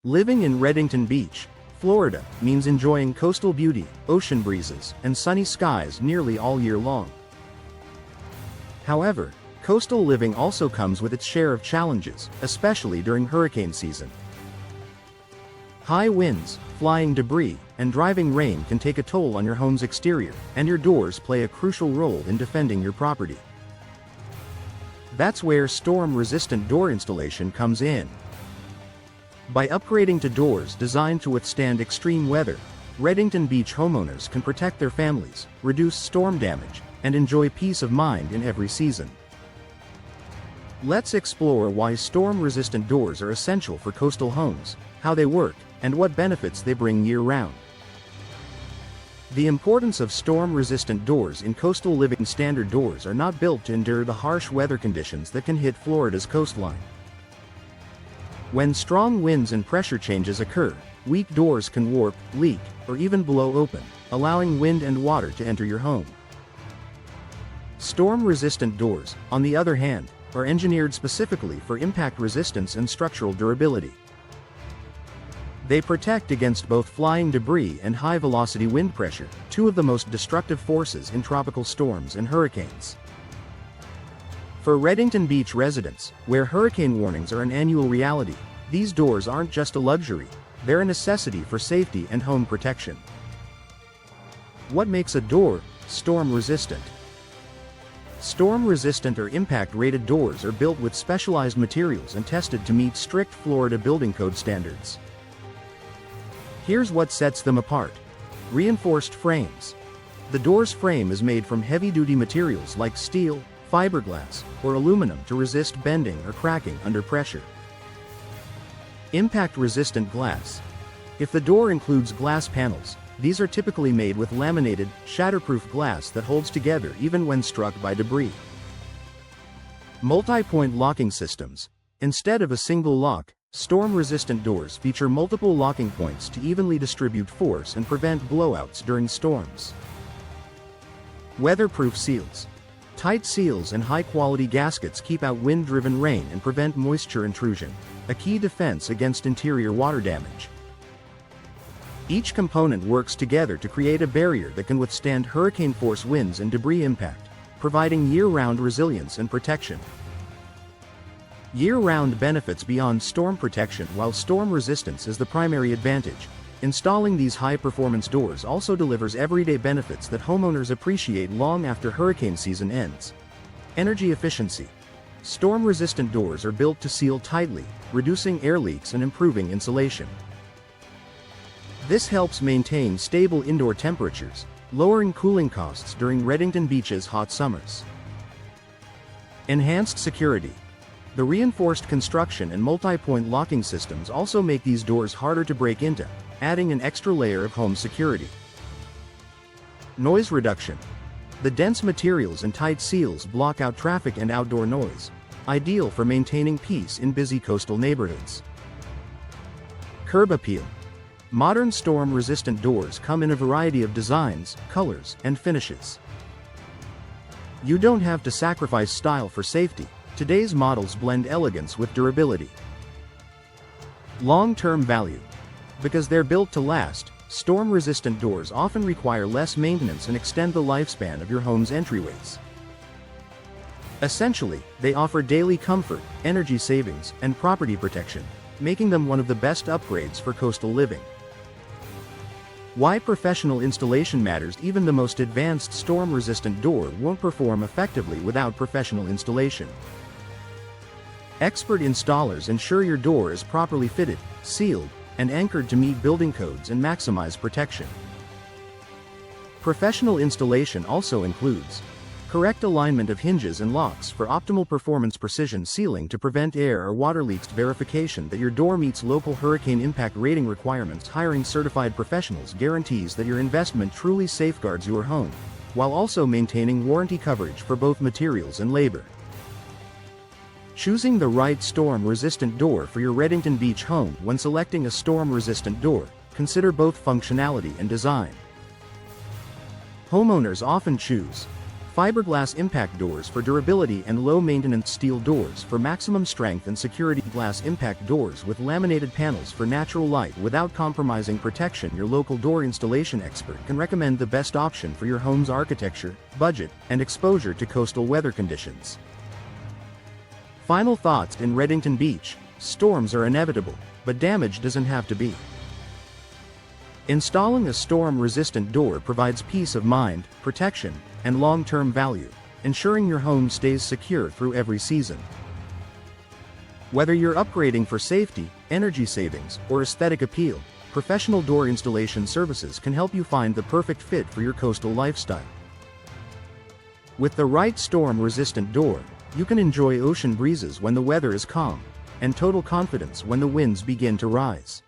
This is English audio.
Living in Redington Beach, Florida, means enjoying coastal beauty, ocean breezes, and sunny skies nearly all year long. However, coastal living also comes with its share of challenges, especially during hurricane season. High winds, flying debris, and driving rain can take a toll on your home's exterior, and your doors play a crucial role in defending your property. That's where storm-resistant door installation comes in. By upgrading to doors designed to withstand extreme weather, Redington Beach homeowners can protect their families, reduce storm damage, and enjoy peace of mind in every season. Let's explore why storm-resistant doors are essential for coastal homes, how they work, and what benefits they bring year-round. The importance of storm-resistant doors in coastal living. Standard doors are not built to endure the harsh weather conditions that can hit Florida's coastline. When strong winds and pressure changes occur, weak doors can warp, leak, or even blow open, allowing wind and water to enter your home. Storm-resistant doors, on the other hand, are engineered specifically for impact resistance and structural durability. They protect against both flying debris and high-velocity wind pressure, two of the most destructive forces in tropical storms and hurricanes. For Redington Beach residents, where hurricane warnings are an annual reality, these doors aren't just a luxury, they're a necessity for safety and home protection. What makes a door storm-resistant? Storm-resistant or impact-rated doors are built with specialized materials and tested to meet strict Florida building code standards. Here's what sets them apart. Reinforced frames. The door's frame is made from heavy-duty materials like steel, fiberglass, or aluminum to resist bending or cracking under pressure. Impact-resistant glass. If the door includes glass panels, these are typically made with laminated, shatterproof glass that holds together even when struck by debris. Multi-point locking systems. Instead of a single lock, storm-resistant doors feature multiple locking points to evenly distribute force and prevent blowouts during storms. Weatherproof seals. Tight seals and high-quality gaskets keep out wind-driven rain and prevent moisture intrusion, a key defense against interior water damage. Each component works together to create a barrier that can withstand hurricane-force winds and debris impact, providing year-round resilience and protection. Year-round benefits beyond storm protection. While storm resistance is the primary advantage, installing these high-performance doors also delivers everyday benefits that homeowners appreciate long after hurricane season ends. Energy efficiency. Storm-resistant doors are built to seal tightly, reducing air leaks and improving insulation. This helps maintain stable indoor temperatures, lowering cooling costs during Redington Beach's hot summers. Enhanced security. The reinforced construction and multi-point locking systems also make these doors harder to break into, adding an extra layer of home security. Noise reduction. The dense materials and tight seals block out traffic and outdoor noise, ideal for maintaining peace in busy coastal neighborhoods. Curb appeal. Modern storm-resistant doors come in a variety of designs, colors, and finishes. You don't have to sacrifice style for safety. Today's models blend elegance with durability. Long-term value. Because they're built to last, storm-resistant doors often require less maintenance and extend the lifespan of your home's entryways. Essentially, they offer daily comfort, energy savings, and property protection, making them one of the best upgrades for coastal living. Why professional installation matters. Even the most advanced storm-resistant door won't perform effectively without professional installation. Expert installers ensure your door is properly fitted, sealed, and anchored to meet building codes and maximize protection. Professional installation also includes correct alignment of hinges and locks for optimal performance, precision sealing to prevent air or water leaks, verification that your door meets local hurricane impact rating requirements. Hiring certified professionals guarantees that your investment truly safeguards your home, while also maintaining warranty coverage for both materials and labor. Choosing the right storm-resistant door for your Redington Beach home. When selecting a storm-resistant door, consider both functionality and design. Homeowners often choose Fiberglass impact doors for durability and low-maintenance steel doors for maximum strength and security. Glass impact doors with laminated panels for natural light without compromising protection. Your local door installation expert can recommend the best option for your home's architecture, budget, and exposure to coastal weather conditions. Final thoughts. In Redington Beach, storms are inevitable, but damage doesn't have to be. Installing a storm-resistant door provides peace of mind, protection, and long-term value, ensuring your home stays secure through every season. Whether you're upgrading for safety, energy savings, or aesthetic appeal, professional door installation services can help you find the perfect fit for your coastal lifestyle. With the right storm-resistant door, you can enjoy ocean breezes when the weather is calm, and total confidence when the winds begin to rise.